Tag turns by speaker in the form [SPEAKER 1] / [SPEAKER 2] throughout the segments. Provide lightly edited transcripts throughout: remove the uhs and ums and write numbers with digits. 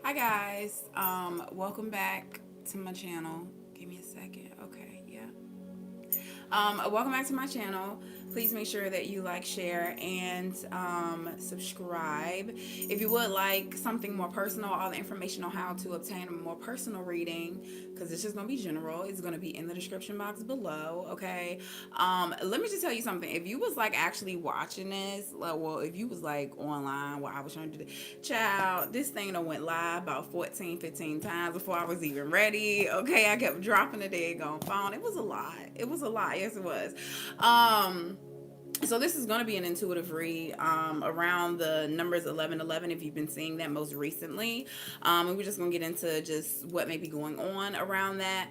[SPEAKER 1] Hi guys, welcome back to my channel. Give me a second. Okay, yeah. Welcome back to my channel. Please make sure that you like, share, and subscribe. If you would like something more personal, all the information on how to obtain a more personal reading, because it's just going to be general, it's going to be in the description box below, okay? Let me just tell you something. If you was like actually watching this, like, well, if you was like online while I was trying to do the child, this thing done went live about 14, 15 times before I was even ready, okay? I kept dropping the daggone phone. It was a lot. It was a lot. Yes, it was. Um, so this is going to be an intuitive read around the numbers 1111 if you've been seeing that most recently, and we're just going to get into just what may be going on around that.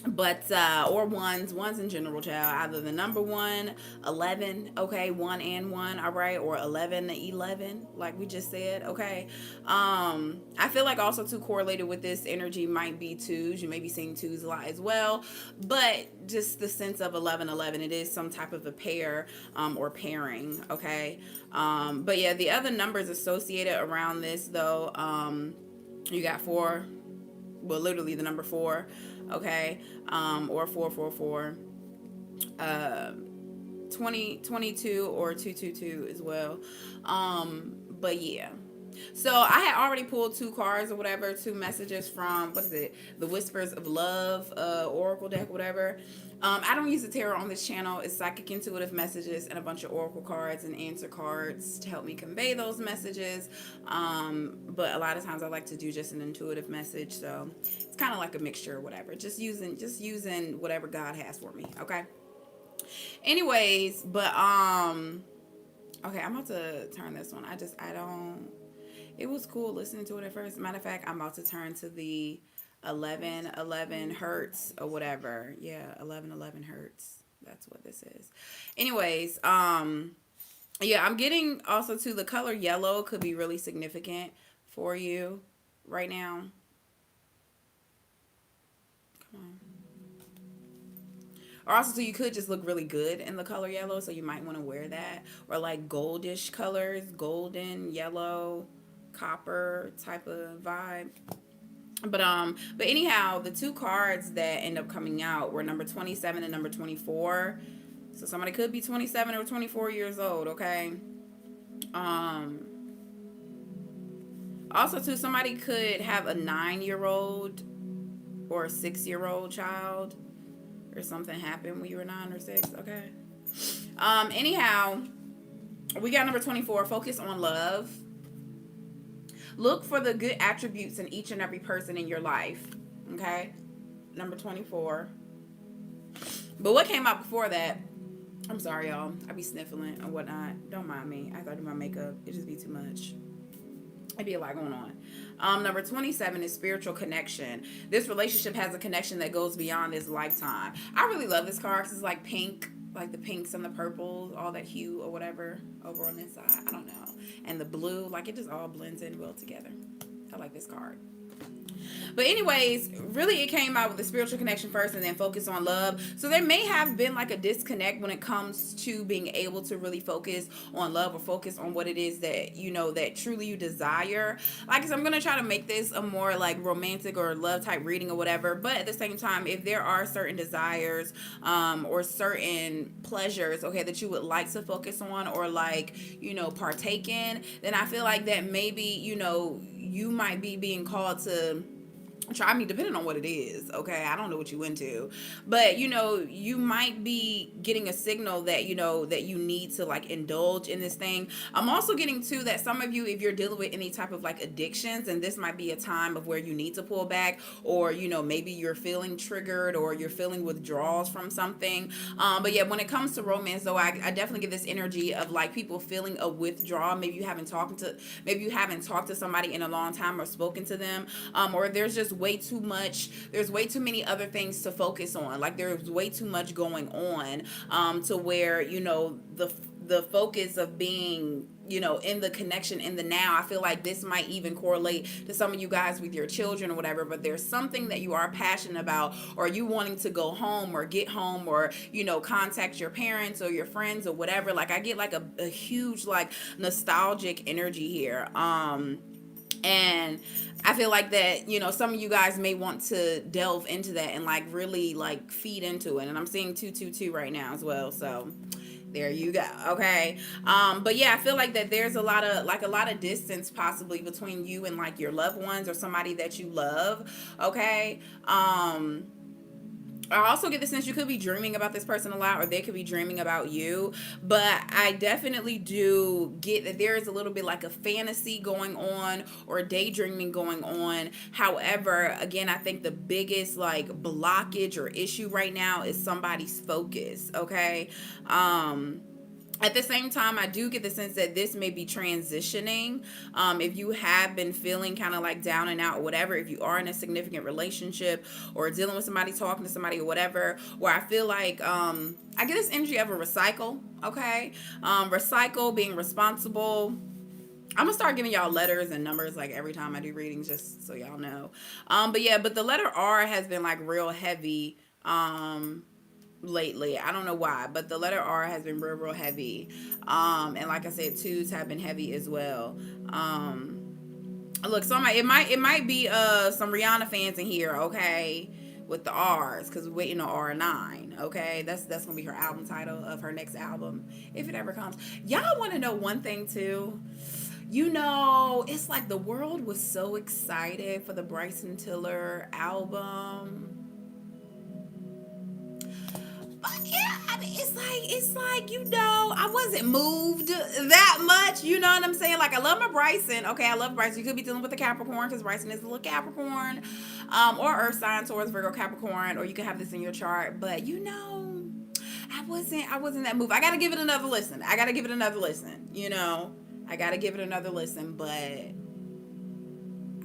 [SPEAKER 1] But or ones in general, child, either the number 1, 11, okay, 1 and 1, all right, or 11 to 11, like we just said, okay. I feel like also too correlated with this energy might be twos. You may be seeing twos a lot as well, but just the sense of 11 11, it is some type of a pair, or pairing, okay. But yeah, the other numbers associated around this though, you got 4, well, literally the number 4, okay, or 444, uh, 22 or 222 as well. But yeah. So I had already pulled 2 cards or whatever, 2 messages from, what is it, the Whispers of Love Oracle deck, whatever. I don't use the tarot on this channel. It's psychic intuitive messages and a bunch of oracle cards and answer cards to help me convey those messages. But a lot of times I like to do just an intuitive message, so it's kind of like a mixture or whatever. Just using whatever God has for me. Okay. Anyways, but okay, I'm about to turn this one. I don't. It was cool listening to it at first. Matter of fact, I'm about to turn to the 11 hertz or whatever. Yeah, 11 hertz. That's what this is. Anyways, yeah, I'm getting also to the color yellow could be really significant for you right now. Come on. Or also, so you could just look really good in the color yellow, so you might want to wear that. Or like goldish colors, golden, yellow, copper type of vibe. But anyhow, the 2 cards that end up coming out were number 27 and number 24. So somebody could be 27 or 24 years old, okay? Um Also too, somebody could have a 9-year-old or a 6-year-old child, or something happened when you were 9 or 6, okay? Anyhow, we got number 24, focus on love. Look for the good attributes in each and every person in your life, okay? Number 24. But what came out before that? I'm sorry, y'all. I be sniffling and whatnot. Don't mind me. I thought do my makeup. It just be too much. It be a lot going on. Number 27 is spiritual connection. This relationship has a connection that goes beyond this lifetime. I really love this card because it's like pink, like the pinks and the purples, all that hue or whatever over on this side. I don't know. And the blue, like it just all blends in well together. I like this card. But anyways, really it came out with the spiritual connection first and then focus on love. So there may have been like a disconnect when it comes to being able to really focus on love or focus on what it is that you know that truly you desire. Like I said, I'm gonna try to make this a more like romantic or love type reading or whatever. But at the same time, if there are certain desires or certain pleasures, okay, that you would like to focus on or like, partake in, then I feel like that maybe, you might be being called to try me, depending on what it is, okay? I don't know what you into, but you might be getting a signal that that you need to like indulge in this thing. I'm also getting too that some of you, if you're dealing with any type of like addictions, and this might be a time of where you need to pull back, or maybe you're feeling triggered or you're feeling withdrawals from something. But yeah, when it comes to romance though, I definitely get this energy of like people feeling a withdrawal. Maybe you haven't talked to somebody in a long time or spoken to them, or there's way too many other things to focus on. Like there's way too much going on, to where the focus of being in the connection in the now. I feel like this might even correlate to some of you guys with your children or whatever, but there's something that you are passionate about, or you wanting to go home or get home, or contact your parents or your friends or whatever. Like I get like a huge like nostalgic energy here. And I feel like that, some of you guys may want to delve into that and like really like feed into it. And I'm seeing 222 right now as well. So there you go. Okay. But yeah, I feel like that there's a lot of distance possibly between you and like your loved ones or somebody that you love. Okay. I also get the sense you could be dreaming about this person a lot, or they could be dreaming about you. But I definitely do get that there is a little bit like a fantasy going on or daydreaming going on. However, again, I think the biggest like blockage or issue right now is somebody's focus. Okay. At the same time, I do get the sense that this may be transitioning. If you have been feeling kind of like down and out or whatever, if you are in a significant relationship or dealing with somebody, talking to somebody or whatever, where I feel like I get this energy of a recycle, okay? Recycle, being responsible. I'm gonna start giving y'all letters and numbers like every time I do readings, just so y'all know. But the letter R has been like real heavy. Lately. I don't know why, but the letter R has been real heavy. And like I said, twos have been heavy as well. Look, it might be some Rihanna fans in here, okay, with the R's, because we're waiting on R9. Okay, that's gonna be her album title of her next album if it ever comes. Y'all want to know one thing too? It's like the world was so excited for the Bryson Tiller album. But yeah, I mean, it's like I wasn't moved that much. You know what I'm saying? Like, I love my Bryson. Okay, I love Bryson. You could be dealing with a Capricorn because Bryson is a little Capricorn, or Earth sign, Taurus, Virgo, Capricorn, or you can have this in your chart. But I wasn't that moved. I gotta give it another listen. I gotta give it another listen. But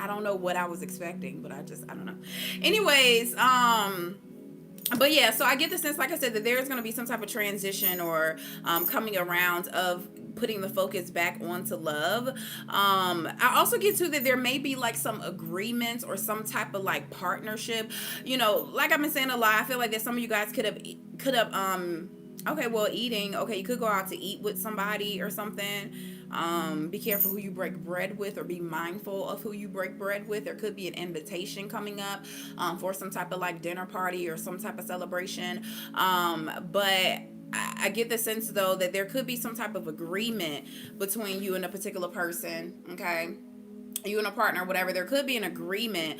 [SPEAKER 1] I don't know what I was expecting. But I don't know. Anyways, but yeah, so I get the sense, like I said, that there's going to be some type of transition or coming around of putting the focus back onto love. I also get to that there may be like some agreements or some type of like partnership. Like I've been saying a lot, I feel like that some of you guys could have okay, well, eating. Okay, you could go out to eat with somebody or something. Be careful who you break bread with, or be mindful of who you break bread with. There could be an invitation coming up for some type of like dinner party or some type of celebration. But I get the sense though that there could be some type of agreement between you and a particular person. Okay, you and a partner, whatever. There could be an agreement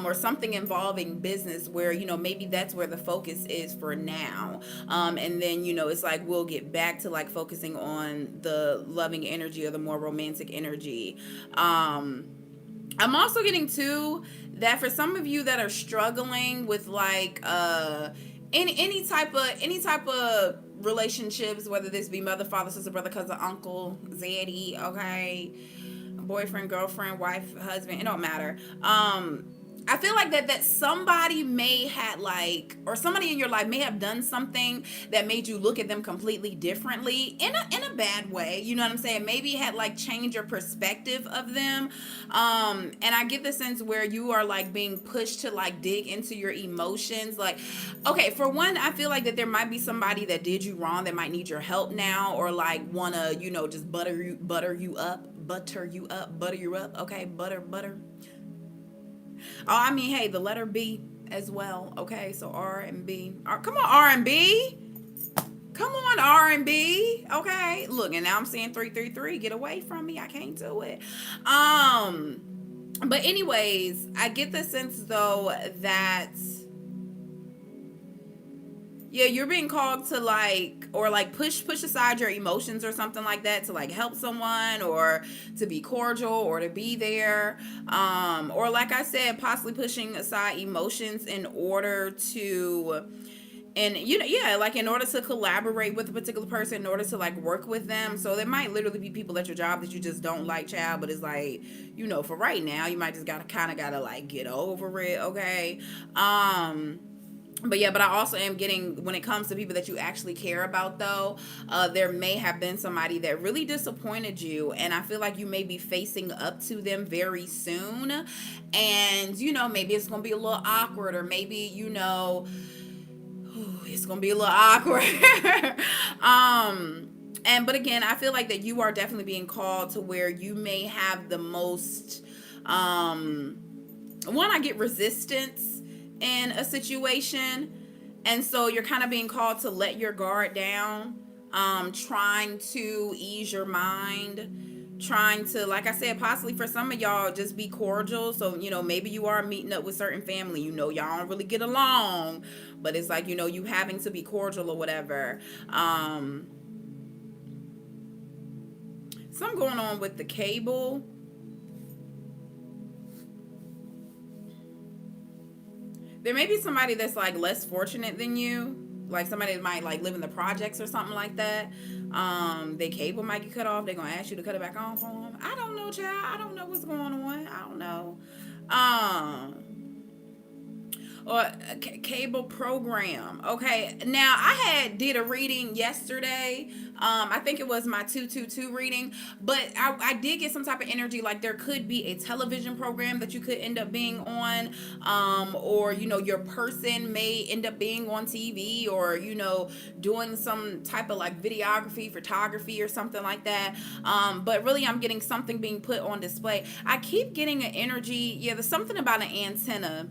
[SPEAKER 1] or something involving business where maybe that's where the focus is for now, and then it's like we'll get back to like focusing on the loving energy or the more romantic energy. I'm also getting too that for some of you that are struggling with like any type of relationships, whether this be mother, father, sister, brother, cousin, uncle, zaddy, okay, boyfriend, girlfriend, wife, husband, it don't matter. I feel like that somebody may had like, or somebody in your life may have done something that made you look at them completely differently in a bad way. You know what I'm saying? Maybe it had like changed your perspective of them. And I get the sense where you are like being pushed to like dig into your emotions. Like, okay, for one, I feel like that there might be somebody that did you wrong that might need your help now, or like wanna, just butter you up. Okay, butter. Oh, I mean, hey, the letter B as well. Okay, so R and B. Come on, R and B. Come on, R and B. Okay, look, and now I'm seeing 333. Get away from me. I can't do it. But anyways, I get the sense though that yeah, you're being called to like, or like push aside your emotions or something like that to like help someone, or to be cordial, or to be there, or like I said, possibly pushing aside emotions in order to, and like in order to collaborate with a particular person, in order to like work with them. So there might literally be people at your job that you just don't like, child, but it's like, for right now, you might just gotta like get over it. Okay. But I also am getting, when it comes to people that you actually care about though, there may have been somebody that really disappointed you, and I feel like you may be facing up to them very soon, and maybe it's gonna be a little awkward, or maybe it's gonna be a little awkward. But again, I feel like that you are definitely being called to where you may have the most One, I get resistance in a situation, and so you're kind of being called to let your guard down, trying to ease your mind, trying to, like I said, possibly for some of y'all, just be cordial. So, maybe you are meeting up with certain family, y'all don't really get along, but it's like, you having to be cordial or whatever. Something going on with the cable. There may be somebody that's like less fortunate than you, like somebody that might like live in the projects or something like that. Their cable might get cut off. They're gonna ask you to cut it back on for them. I don't know, child. I don't know what's going on. I don't know. Or a cable program. Okay, now I did a reading yesterday. I think it was my 222 reading, but I did get some type of energy like there could be a television program that you could end up being on, or your person may end up being on TV, or doing some type of like videography, photography, or something like that. But really, I'm getting something being put on display. I keep getting an energy. Yeah, there's something about an antenna.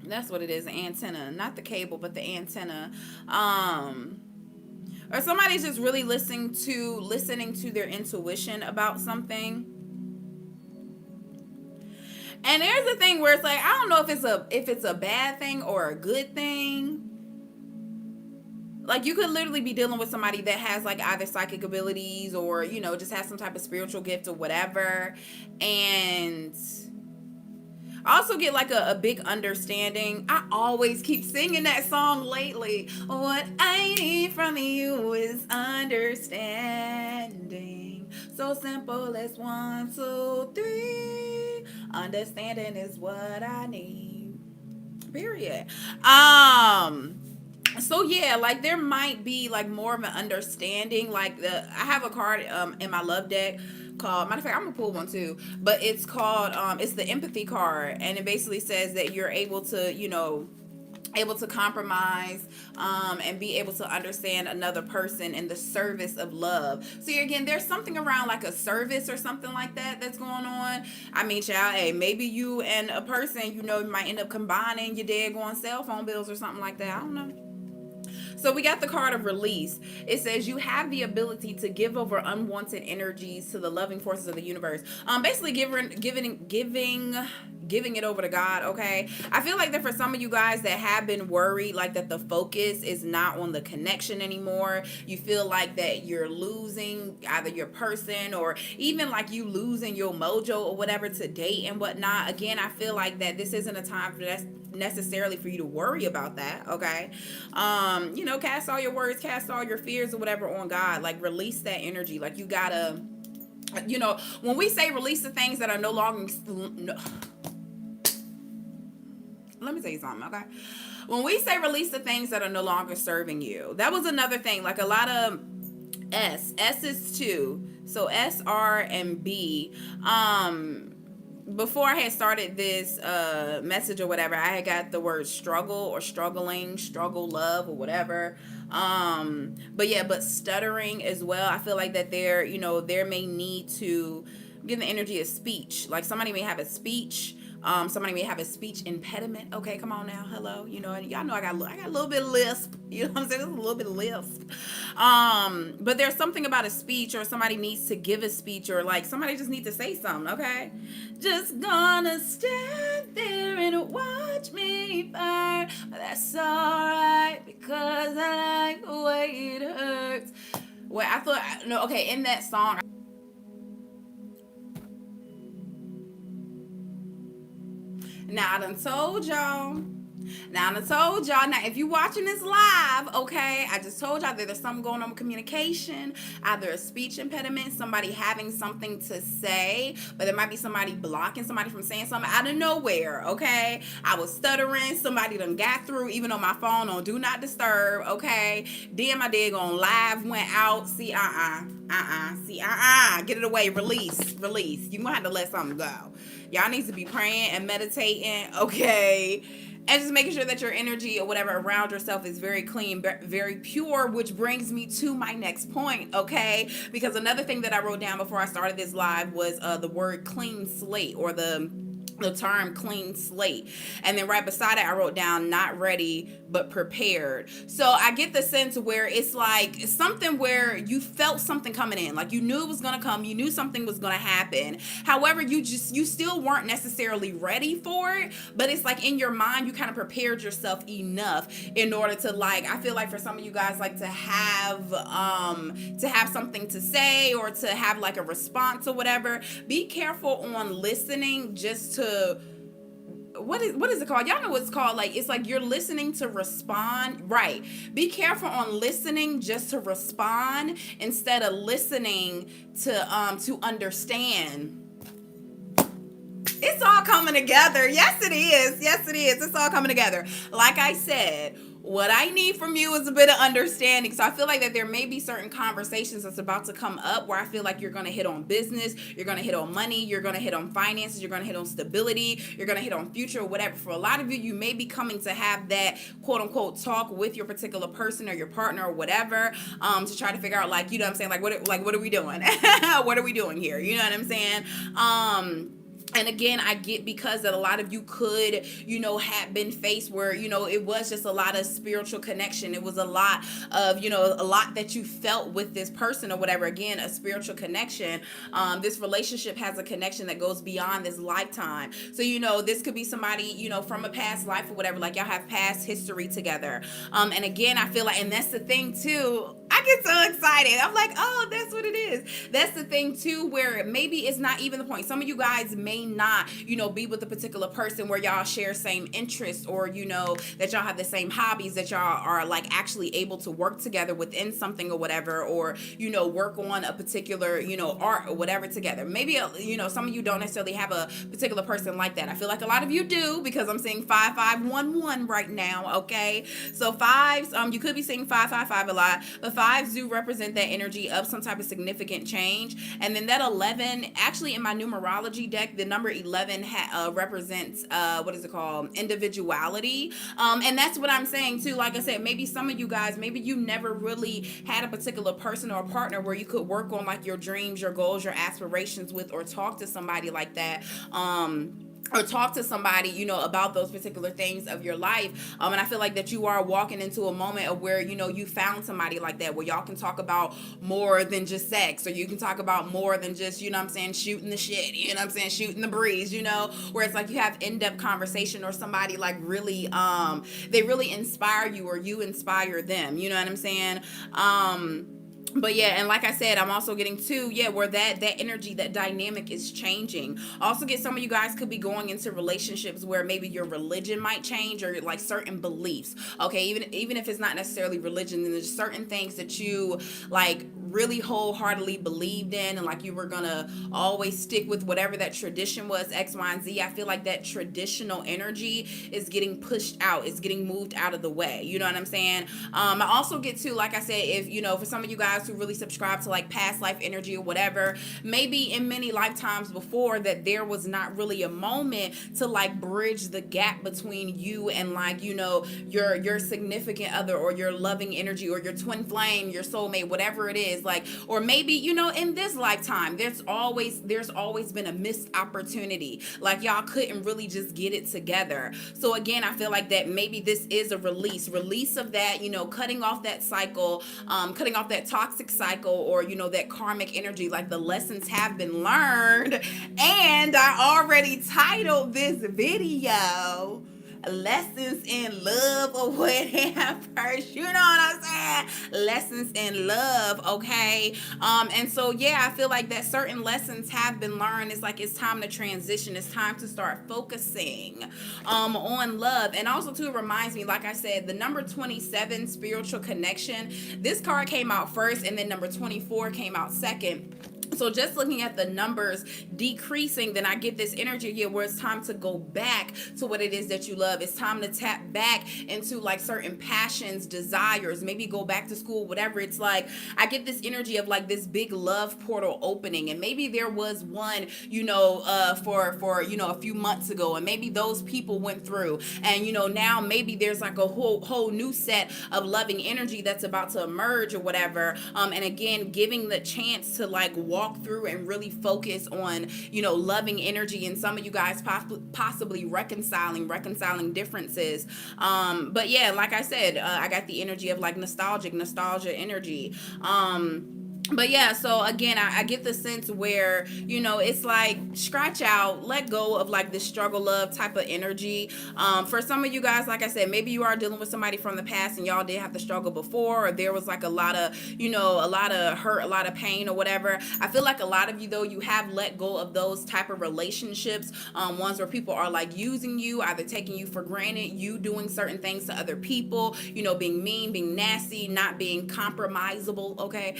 [SPEAKER 1] That's what it is, an antenna. Not the cable, but the antenna. Or somebody's just really listening to their intuition about something. And there's a thing where it's like, I don't know if it's a bad thing or a good thing. Like, you could literally be dealing with somebody that has like either psychic abilities or, just has some type of spiritual gift or whatever. And I also get like a big understanding. I always keep singing that song lately. What I need from you is understanding. So simple as 1, 2, 3. Understanding is what I need. Period. So yeah, like there might be like more of an understanding. Like I have a card in my love deck called, matter of fact, I'm gonna pull one too, but it's called it's the empathy card, and it basically says that you're able to compromise, and be able to understand another person in the service of love. So again, there's something around like a service or something like that that's going on. I mean, child, hey, maybe you and a person, might end up combining your daggone cell phone bills or something like that. I don't know. So we got the card of release. It says you have the ability to give over unwanted energies to the loving forces of the universe. Basically giving it over to God. Okay, I feel like that for some of you guys that have been worried, like that the focus is not on the connection anymore. You feel like that you're losing either your person or even like you losing your mojo or whatever to date and whatnot. Again, I feel like that this isn't a time for that necessarily for you to worry about that. Okay, cast all your worries, cast all your fears or whatever on God. Like, release that energy. Like, you gotta, when we say release the things that are no longer let me tell you something, okay? When we say release the things that are no longer serving you, that was another thing. Like, a lot of S is 2, so S, R, and B. Before I had started this message or whatever, I had got the word struggle or struggling, struggle, love, or whatever. But stuttering as well. I feel like that there may need to give the energy of speech. Like, somebody may have a speech. Somebody may have a speech impediment. Okay, come on now. Hello. Y'all know I got a little bit of lisp. You know what I'm saying? There's a little bit of lisp. But there's something about a speech, or somebody needs to give a speech, or like somebody just needs to say something, okay? Just gonna stand there and watch me burn. But that's alright, because I like the way it hurts. Well, I thought, no, okay, in that song, now I done told y'all. Now, if you watching this live, okay, I just told y'all that there's something going on with communication, either a speech impediment, somebody having something to say, but there might be somebody blocking somebody from saying something out of nowhere, okay? I was stuttering, somebody done got through, even on my phone on Do Not Disturb, okay? Then my daggone live went out. See, get it away, release. You gonna have to let something go. Y'all need to be praying and meditating, okay? And just making sure that your energy or whatever around yourself is very clean, very pure, which brings me to my next point, okay? Because another thing that I wrote down before I started this live was the word clean slate, or the term clean slate. And then right beside it, I wrote down not ready but prepared. So I get the sense where it's like something where you felt something coming in, like you knew it was going to come, you knew something was going to happen. However, you still weren't necessarily ready for it, but it's like in your mind you kind of prepared yourself enough in order to, like, I feel like for some of you guys, like to have something to say or to have like a response or whatever. Be careful on listening just to what is it called? Y'all know what it's called. Like, it's like you're listening to respond, right? Be careful on listening just to respond instead of listening to understand. It's all coming together. Yes, it is. Yes, it is. It's all coming together. Like I said, what I need from you is a bit of understanding. So I feel like that there may be certain conversations that's about to come up where I feel like you're going to hit on business, you're going to hit on money, you're going to hit on finances, you're going to hit on stability, you're going to hit on future or whatever. For a lot of you, you may be coming to have that quote unquote talk with your particular person or your partner or whatever, to try to figure out, like, you know what I'm saying? Like, what are we doing? What are we doing here? You know what I'm saying? And again, I get because that a lot of you could, have been faced where, it was just a lot of spiritual connection. It was a lot of, a lot that you felt with this person or whatever. Again, a spiritual connection. This relationship has a connection that goes beyond this lifetime. So, this could be somebody, from a past life or whatever, like y'all have past history together. And again, I feel like, and that's the thing too, I get so excited. I'm like, oh, that's what it is. That's the thing too, where maybe it's not even the point. Some of you guys may not, be with a particular person where y'all share same interests, or, that y'all have the same hobbies, that y'all are like actually able to work together within something or whatever, or, work on a particular, art or whatever together. Maybe, some of you don't necessarily have a particular person like that. I feel like a lot of you do, because I'm seeing 5511 right now. Okay. So fives, you could be seeing 555 a lot, but fives do represent that energy of some type of significant change. And then that 11, actually in my numerology deck, the number 11 represents what is it called, individuality. And that's what I'm saying too. Like I said, maybe some of you guys, maybe you never really had a particular person or a partner where you could work on like your dreams, your goals, your aspirations with, or talk to somebody like that. Or talk to somebody, about those particular things of your life. And I feel like that you are walking into a moment of where, you found somebody like that, where y'all can talk about more than just sex, or you can talk about more than just, shooting the shit, shooting the breeze, where it's like you have in-depth conversation, or somebody like really, they really inspire you, or you inspire them, you know what I'm saying? But yeah, and like I said, I'm also getting to, where that energy, that dynamic is changing. Also get some of you guys could be going into relationships where maybe your religion might change, or like certain beliefs. Okay, even if it's not necessarily religion, then there's certain things that you like really wholeheartedly believed in, and like you were gonna always stick with whatever that tradition was, X, Y, and Z. I feel like that traditional energy is getting pushed out. It's getting moved out of the way. You know what I'm saying? I also get to, like I said, if, for some of you guys who really subscribe to like past life energy or whatever, maybe in many lifetimes before that there was not really a moment to like bridge the gap between you and like, your significant other, or your loving energy, or your twin flame, your soulmate, whatever it is. Like, or maybe, in this lifetime, there's always been a missed opportunity. Like y'all couldn't really just get it together. So again, I feel like that maybe this is a release of that, cutting off that cycle, cutting off that toxic cycle, or that karmic energy. Like the lessons have been learned, and I already titled this video Lessons in Love, or whatever, you know what I'm saying? Lessons in love. Okay. And so I feel like that certain lessons have been learned. It's like it's time to transition. It's time to start focusing on love. And also too, it reminds me, like I said, the number 27, spiritual connection, this card came out first, and then number 24 came out second. So just looking at the numbers decreasing, then I get this energy here where it's time to go back to what it is that you love. It's time to tap back into like certain passions, desires, maybe go back to school, whatever. It's like I get this energy of like this big love portal opening, and maybe there was one, for a few months ago, and maybe those people went through, and now maybe there's like a whole new set of loving energy that's about to emerge or whatever. And again, giving the chance to like walk through and really focus on loving energy, and some of you guys possibly reconciling differences. But yeah, like I said, I got the energy of like nostalgia energy. But yeah, so again, I get the sense where it's like scratch out, let go of like this struggle love type of energy. For some of you guys, like I said, maybe you are dealing with somebody from the past and y'all did have to struggle before, or there was like a lot of hurt, a lot of pain or whatever. I feel like a lot of you though, you have let go of those type of relationships, ones where people are like using you, either taking you for granted, you doing certain things to other people, being mean, being nasty, not being compromisable, okay?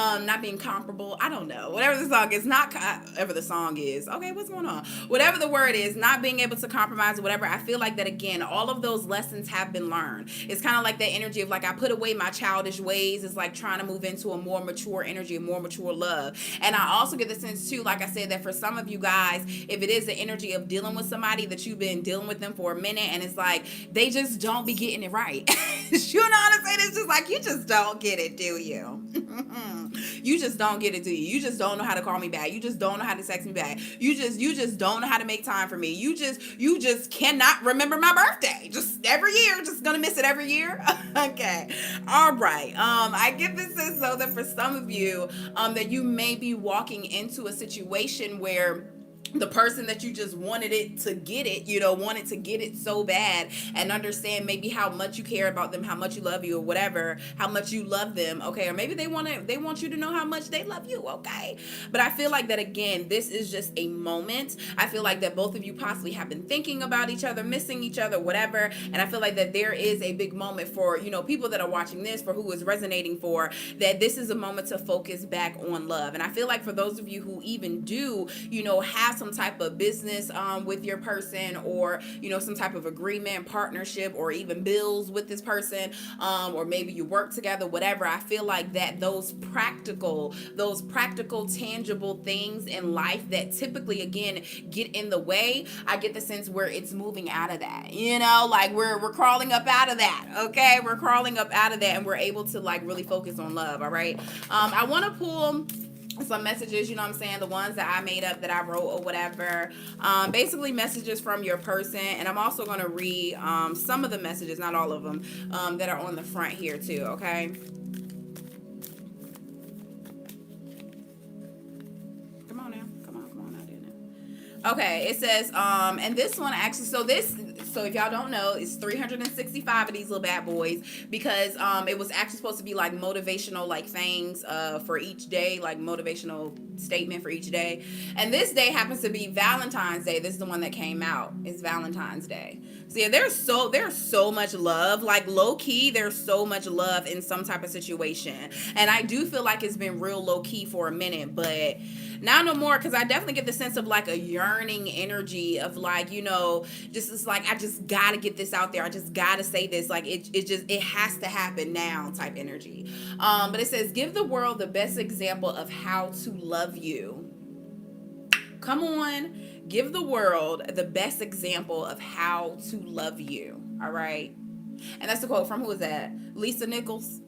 [SPEAKER 1] Not being comparable. I don't know. Whatever the song is, whatever the song is. Okay, what's going on? Whatever the word is, not being able to compromise or whatever. I feel like that again, all of those lessons have been learned. It's kind of like that energy of like I put away my childish ways. It's like trying to move into a more mature energy, a more mature love. And I also get the sense too, like I said, that for some of you guys, if it is the energy of dealing with somebody that you've been dealing with them for a minute, and it's like they just don't be getting it right. You know what I'm saying? It's just like you just don't get it, do you? You just don't get it, do you? You just don't know how to call me back. You just don't know how to text me back. You just don't know how to make time for me. You just cannot remember my birthday. Just every year, just gonna miss it every year. Okay. All right. I get this sense though that for some of you, that you may be walking into a situation where the person that you just wanted to get it so bad, and understand maybe how much you care about them, how much you love you, or whatever, how much you love them, okay? Or maybe they want you to know how much they love you, okay? But I feel like that again, this is just a moment. I feel like that both of you possibly have been thinking about each other, missing each other, whatever, and I feel like that there is a big moment for, people that are watching this, for who is resonating for, that this is a moment to focus back on love. And I feel like for those of you who even do, have some type of business with your person, or some type of agreement, partnership, or even bills with this person, or maybe you work together, whatever, I feel like that those practical tangible things in life that typically again get in the way, I get the sense where it's moving out of that, like we're crawling up out of that, okay? We're crawling up out of that, and we're able to like really focus on love. All right. I want to pull some messages, the ones that I made up, that I wrote or whatever, basically messages from your person. And I'm also going to read some of the messages, not all of them, that are on the front here too, okay? Come on out there now. Okay, it says, and this one actually, so if y'all don't know, it's 365 of these little bad boys, because it was actually supposed to be like motivational like things for each day, like motivational statement for each day. And this day happens to be Valentine's Day. This is the one that came out. It's Valentine's Day. So yeah, there's so much love, like low key, there's so much love in some type of situation. And I do feel like it's been real low key for a minute, but now no more, because I definitely get the sense of like a yearning energy of like, just it's like I just gotta get this out there, I just gotta say this, like it has to happen now type energy. But it says, give the world the best example of how to love you. Come on, give the world the best example of how to love you. All right. And that's a quote from, who is that? Lisa Nichols.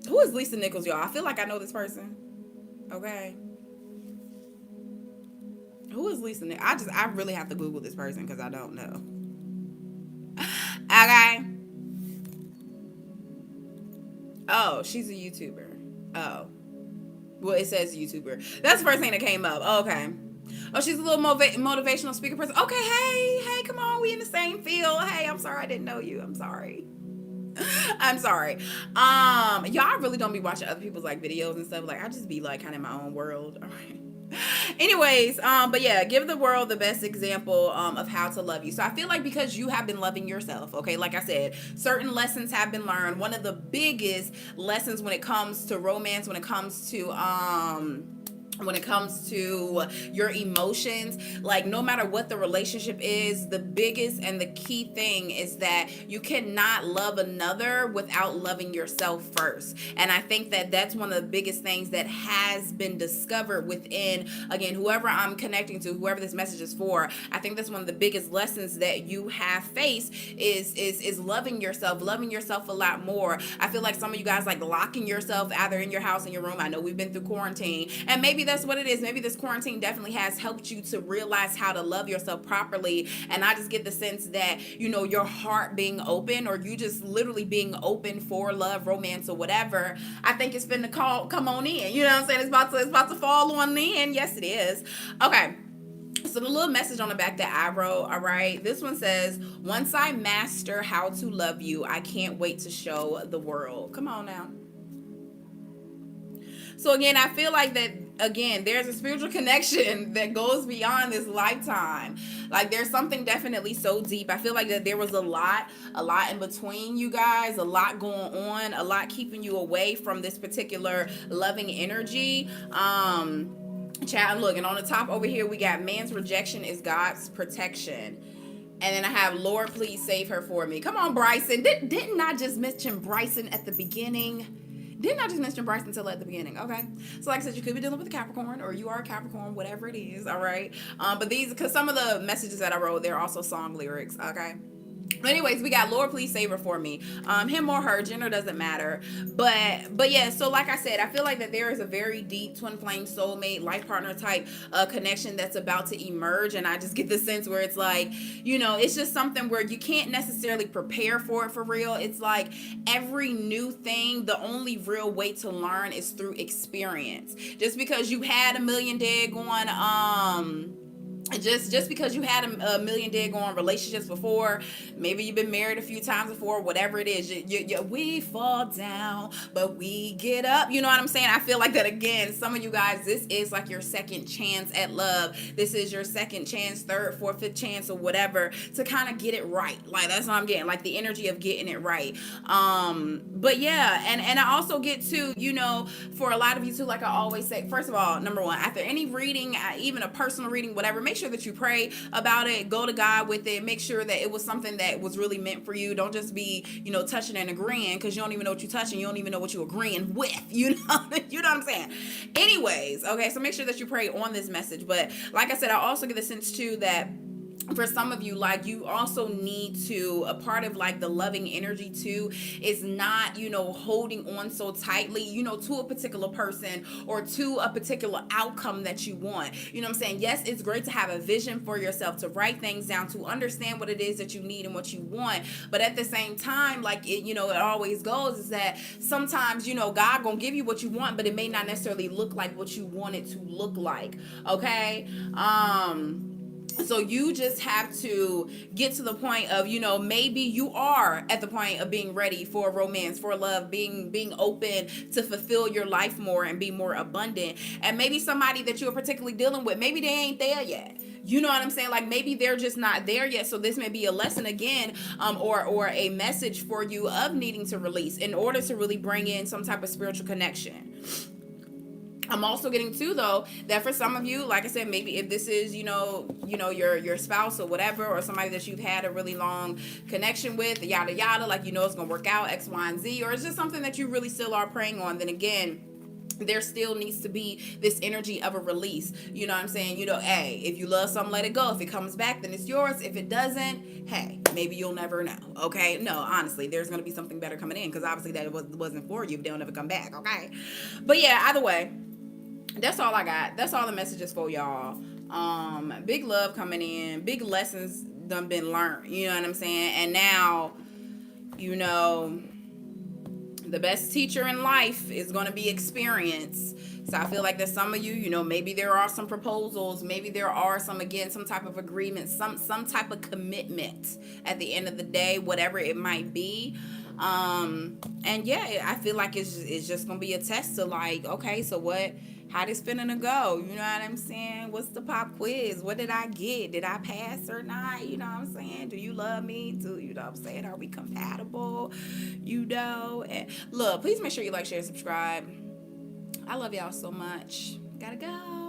[SPEAKER 1] Who is Lisa Nichols, y'all? I feel like I know this person. Okay. Who is Lisa Nichols? I really have to Google this person because I don't know. Okay. Oh, she's a YouTuber. Oh. Well, it says YouTuber. That's the first thing that came up. Oh, okay. Oh, she's a little motivational speaker person. Okay, hey, come on. We in the same field. Hey, I'm sorry I didn't know you. I'm sorry. I'm sorry. Y'all, I really don't be watching other people's like videos and stuff. Like, I just be like kind of in my own world. All right. Anyways, but yeah, give the world the best example of how to love you. So I feel like because you have been loving yourself, okay, like I said, certain lessons have been learned. One of the biggest lessons when it comes to romance, when it comes to when it comes to your emotions. Like, no matter what the relationship is, the biggest and the key thing is that you cannot love another without loving yourself first. And I think that that's one of the biggest things that has been discovered within, again, whoever I'm connecting to, whoever this message is for. I think that's one of the biggest lessons that you have faced is loving yourself a lot more. I feel like some of you guys like locking yourself either in your house, in your room. I know we've been through quarantine, and maybe that's what it is. Maybe this quarantine definitely has helped you to realize how to love yourself properly. And I just get the sense that, you know, your heart being open, or you just literally being open for love, romance, or whatever. I think it's finna come on in. You know what I'm saying? It's about to fall on in. Yes, it is. Okay. So the little message on the back that I wrote, all right, this one says, once I master how to love you, I can't wait to show the world. Come on now. So again, I feel like that, again, there's a spiritual connection that goes beyond this lifetime. Like, there's something definitely so deep. I feel like that there was a lot in between you guys, a lot going on, a lot keeping you away from this particular loving energy. Chat, look, and on the top over here, we got man's rejection is God's protection. And then I have, Lord, please save her for me. Come on, Bryson. Didn't I just mention Bryson at the beginning? Didn't I just mention Bryson until at the beginning? Okay. So like I said, you could be dealing with a Capricorn, or you are a Capricorn, whatever it is. All right. But these, because some of the messages that I wrote, they're also song lyrics. Okay. But anyways, we got Lord, please save her for me. Him or her, gender doesn't matter. But yeah, so like I said, I feel like that there is a very deep twin flame soulmate life partner type connection that's about to emerge. And I just get the sense where it's like, you know, it's just something where you can't necessarily prepare for it for real. It's like every new thing, the only real way to learn is through experience. Just because you had a million daggone just because you had a million daggone relationships before, maybe you've been married a few times before, whatever it is, we fall down but we get up. You know what I'm saying? I feel like that, again, some of you guys, this is like your second chance at love. This is your second chance, third, fourth, fifth chance, or whatever, to kind of get it right. Like, that's what I'm getting, like the energy of getting it right. But yeah, and I also get to, you know, for a lot of you too, like I always say, first of all, number one, after any reading, even a personal reading, whatever, make sure that you pray about it, go to God with it, make sure that it was something that was really meant for you. Don't just be, you know, touching and agreeing, because you don't even know what you're touching, you don't even know what you're agreeing with, you know what I'm saying? Anyways, okay, so make sure that you pray on this message. But like I said, I also get the sense too that for some of you, like, you also need to, a part of like the loving energy too is not, you know, holding on so tightly, you know, to a particular person or to a particular outcome that you want. You know what I'm saying? Yes, it's great to have a vision for yourself, to write things down, to understand what it is that you need and what you want. But at the same time, like, it, you know, it always goes is that sometimes, you know, God gonna give you what you want, but it may not necessarily look like what you want it to look like. Okay. So you just have to get to the point of, you know, maybe you are at the point of being ready for romance, for love, being open to fulfill your life more and be more abundant. And maybe somebody that you're particularly dealing with, maybe they ain't there yet. You know what I'm saying? Like, maybe they're just not there yet. So this may be a lesson again, or a message for you of needing to release in order to really bring in some type of spiritual connection. I'm also getting too, though, that for some of you, like I said, maybe if this is, you know, your spouse or whatever, or somebody that you've had a really long connection with, yada, yada, like, you know, it's going to work out X, Y, and Z, or it's just something that you really still are praying on, then again, there still needs to be this energy of a release. You know what I'm saying? You know, hey, if you love something, let it go. If it comes back, then it's yours. If it doesn't, hey, maybe you'll never know. Okay? No, honestly, there's going to be something better coming in, because obviously that wasn't for you if they'll never come back. Okay? But yeah, either way, that's all I got. That's all the messages for y'all. Big love coming in. Big lessons done been learned. You know what I'm saying? And now, you know, the best teacher in life is going to be experience. So I feel like that some of you, you know, maybe there are some proposals, maybe there are some type of agreement, some type of commitment at the end of the day, whatever it might be. And yeah, I feel like it's just gonna be a test to, like, okay, so how this finna go? You know what I'm saying? What's the pop quiz? What did I get? Did I pass or not? You know what I'm saying? Do you love me? You know what I'm saying? Are we compatible? You know? And look, please make sure you like, share, subscribe. I love y'all so much. Gotta go.